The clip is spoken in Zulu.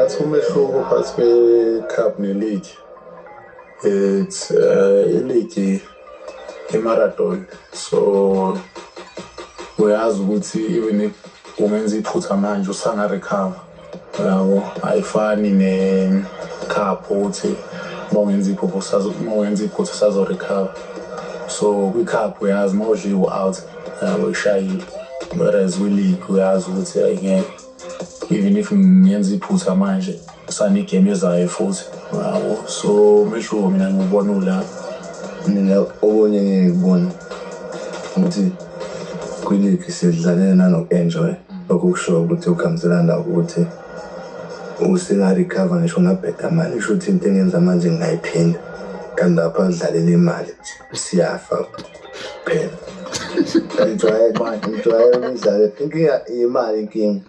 Ngathi umehluko phakathi kwe-cup ne-league. It's i-league i-marathon. So uyazi ukuthi even if ungenza iphutha manje usanga-recover. Yabo, ayifani ne-cup ukuthi mawungenza iphutha usazo-recover. So kwi-cup uyazi mawudliwe out, yabo ishayile. Whereas kwi-league uyazi ukuthi ayingeke. Even if ngenza iphutha manje sanigame ezayo futhi. Yabo, so umehluko mina ngibona ula. Mina okunye ngikubona ukuthi kwi-league sidlalela nanoku-enjoy. Lokho kusho ukuthi ukhambiselana ukuthi usenga-recover ngisho ngabheka manje kusho ukuthi into engenza manje ngingayiphinda. Kanti lapha kudlalela imali nje siyafa kuphela. Enjoy imidlalo. Inkinga imali inkinga.